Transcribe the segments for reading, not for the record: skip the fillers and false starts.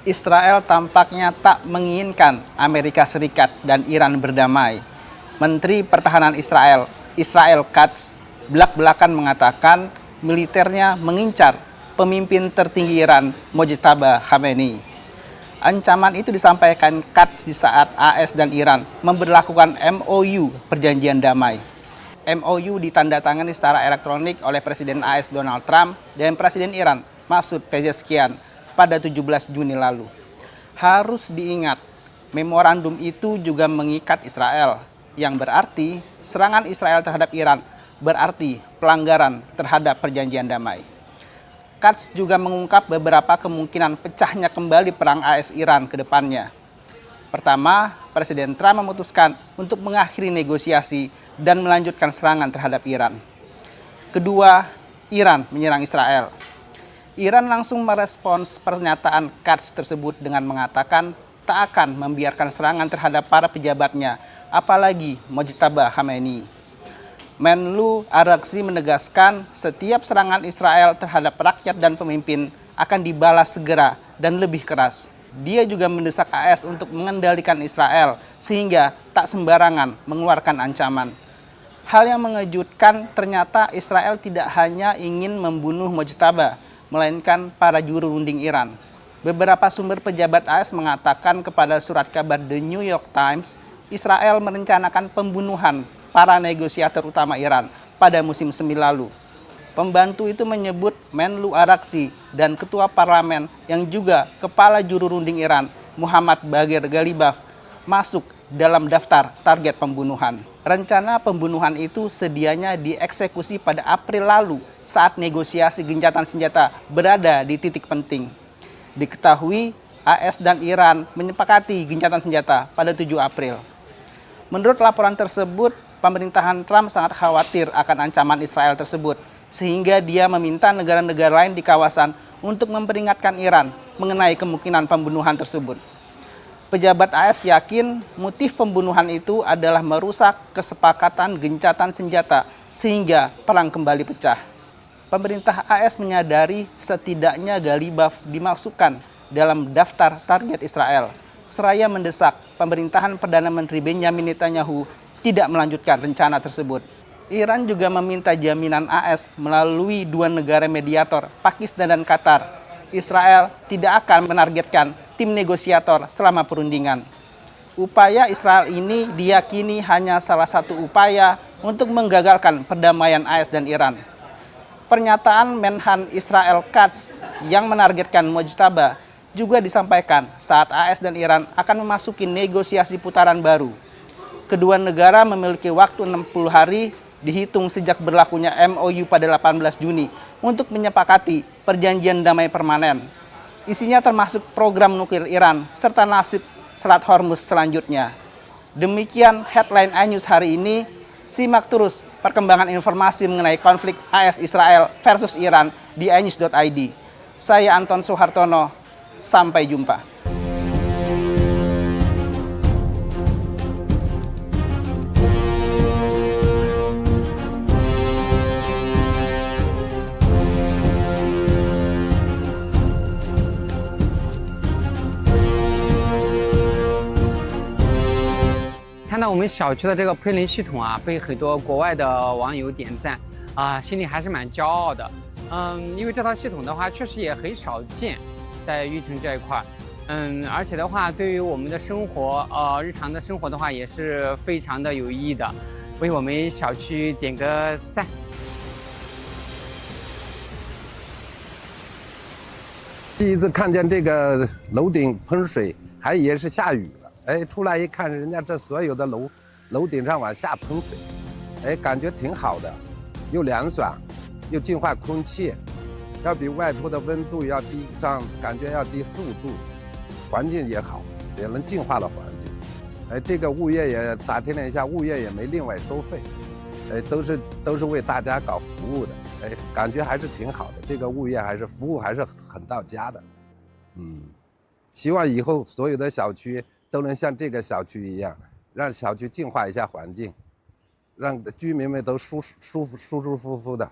Israel tampaknya tak menginginkan Amerika Serikat dan Iran berdamai. Menteri Pertahanan Israel Katz, belak-belakan mengatakan militernya mengincar pemimpin tertinggi Iran, Mojtaba Khamenei. Ancaman itu disampaikan Katz di saat AS dan Iran memberlakukan MOU perjanjian damai. MOU ditandatangani secara elektronik oleh Presiden AS Donald Trump dan Presiden Iran Masoud Pezeshkian pada 17 Juni lalu. Harus diingat, memorandum itu juga mengikat Israel, yang berarti serangan Israel terhadap Iran berarti pelanggaran terhadap perjanjian damai. Katz juga mengungkap beberapa kemungkinan pecahnya kembali perang AS-Iran ke depannya. Pertama, Presiden Trump memutuskan untuk mengakhiri negosiasi dan melanjutkan serangan terhadap Iran. Kedua, Iran menyerang Israel. Iran langsung merespons pernyataan Katz tersebut dengan mengatakan tak akan membiarkan serangan terhadap para pejabatnya, apalagi Mojtaba Khamenei. Menlu Araghchi menegaskan setiap serangan Israel terhadap rakyat dan pemimpin akan dibalas segera dan lebih keras. Dia juga mendesak AS untuk mengendalikan Israel sehingga tak sembarangan mengeluarkan ancaman. Hal yang mengejutkan, ternyata Israel tidak hanya ingin membunuh Mojtaba, melainkan para juru runding Iran. Beberapa sumber pejabat AS mengatakan kepada surat kabar The New York Times, Israel merencanakan pembunuhan para negosiator utama Iran pada musim semi lalu. Pembantu itu menyebut Menlu Araghchi dan ketua parlemen yang juga kepala juru runding Iran, Muhammad Baghir Ghalibaf, masuk dalam daftar target pembunuhan. Rencana pembunuhan itu sedianya dieksekusi pada April lalu saat negosiasi gencatan senjata berada di titik penting. Diketahui AS dan Iran menyepakati gencatan senjata pada 7 April. Menurut laporan tersebut, pemerintahan Trump sangat khawatir akan ancaman Israel tersebut, sehingga dia meminta negara-negara lain di kawasan untuk memperingatkan Iran mengenai kemungkinan pembunuhan tersebut. Pejabat AS yakin motif pembunuhan itu adalah merusak kesepakatan gencatan senjata sehingga perang kembali pecah. Pemerintah AS menyadari setidaknya Ghalibaf dimasukkan dalam daftar target Israel, seraya mendesak pemerintahan Perdana Menteri Benjamin Netanyahu tidak melanjutkan rencana tersebut. Iran juga meminta jaminan AS melalui 2 negara mediator, Pakistan dan Qatar. Israel tidak akan menargetkan tim negosiator selama perundingan. Upaya Israel ini diyakini hanya salah satu upaya untuk menggagalkan perdamaian AS dan Iran. Pernyataan Menhan Israel Katz yang menargetkan Mojtaba juga disampaikan saat AS dan Iran akan memasuki negosiasi putaran baru. Kedua negara memiliki waktu 60 hari dihitung sejak berlakunya MOU pada 18 Juni untuk menyepakati perjanjian damai permanen. Isinya termasuk program nuklir Iran serta nasib Selat Hormuz selanjutnya. Demikian headline iNews hari ini. Simak terus perkembangan informasi mengenai konflik AS Israel versus Iran di inews.id. Saya Anton Soehartono, sampai jumpa. 看到我们小区的这个喷淋系统啊，被很多国外的网友点赞啊，心里还是蛮骄傲的。因为这套系统的话，确实也很少见，在玉城这一块。而且的话，对于我们的生活，日常的生活的话，也是非常的有意义的。为我们小区点个赞。第一次看见这个楼顶喷水，还以为是下雨了。哎，出来一看，人家这所有的楼顶上往下喷水，哎，感觉挺好的，又凉爽，又净化空气，要比外头的温度要低上，感觉要低4、5度，环境也好，也能净化了环境。哎，这个物业也打听了一下，物业也没另外收费。哎，都是为大家搞服务的，哎，感觉还是挺好的。这个物业还是服务还是很到家的，希望以后所有的小区都能像这个小区一样，让小区净化一下环境，让居民们都舒服服的。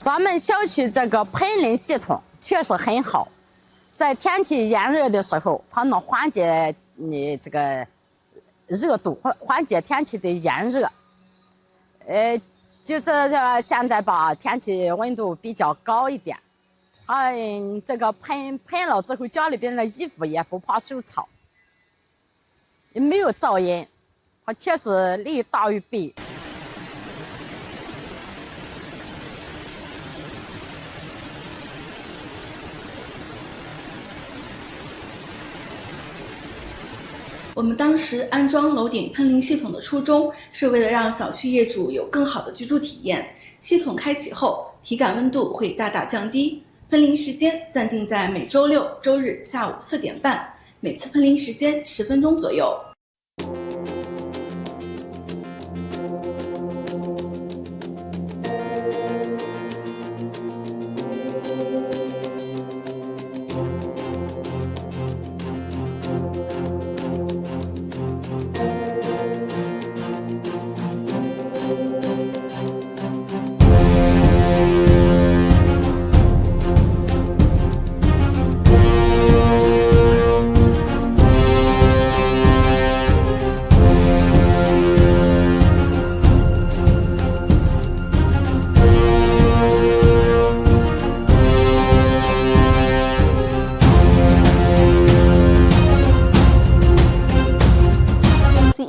咱们小区这个喷淋系统确实很好，在天气炎热的时候，它能缓解你这个热度，缓解天气的炎热。就是现在吧，天气温度比较高一点，它这个喷了之后，家里边的衣服也不怕受潮，没有噪音，它确实利大于弊。我们当时安装楼顶喷淋系统的初衷是为了让小区业主有更好的居住体验。系统开启后，体感温度会大大降低。喷淋时间暂定在每周六、周日下午4点半，每次喷淋时间10分钟左右。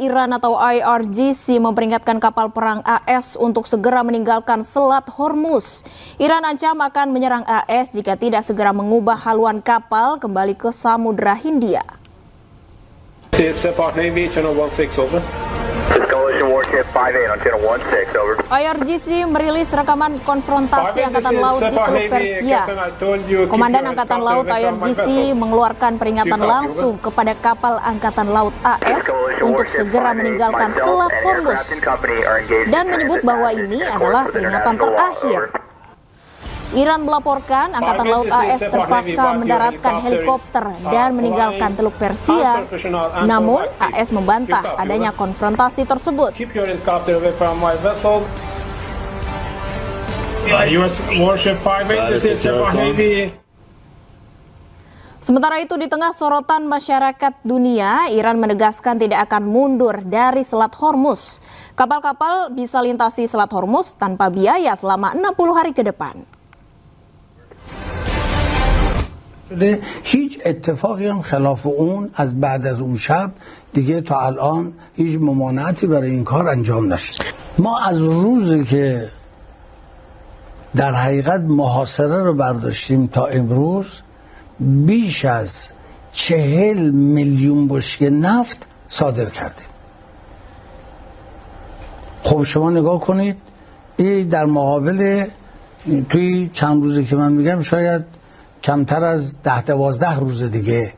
Iran atau IRGC memperingatkan kapal perang AS untuk segera meninggalkan Selat Hormuz. Iran ancam akan menyerang AS jika tidak segera mengubah haluan kapal kembali ke Samudra Hindia. IRGC merilis rekaman konfrontasi Angkatan Laut di Teluk Persia. Komandan Angkatan Laut IRGC mengeluarkan peringatan langsung kepada kapal Angkatan Laut AS untuk segera meninggalkan Selat Hormuz dan menyebut bahwa ini adalah peringatan terakhir. Iran melaporkan Angkatan Laut AS terpaksa mendaratkan helikopter dan meninggalkan Teluk Persia. Namun, AS membantah adanya konfrontasi tersebut. Sementara itu, di tengah sorotan masyarakat dunia, Iran menegaskan tidak akan mundur dari Selat Hormuz. Kapal-kapal bisa lintasi Selat Hormuz tanpa biaya selama 60 hari ke depan. شده هیچ اتفاقی هم خلاف اون از بعد از اون شب دیگه تا الان هیچ ممانعتی برای این کار انجام نشد. ما از روزی که در حقیقت محاصره رو برداشتیم تا امروز بیش از 40 میلیون بشکه نفت صادر کردیم. خب شما نگاه کنید این در مقابل توی چند روزی که من میگم شاید کمتر از 10-12 روز دیگه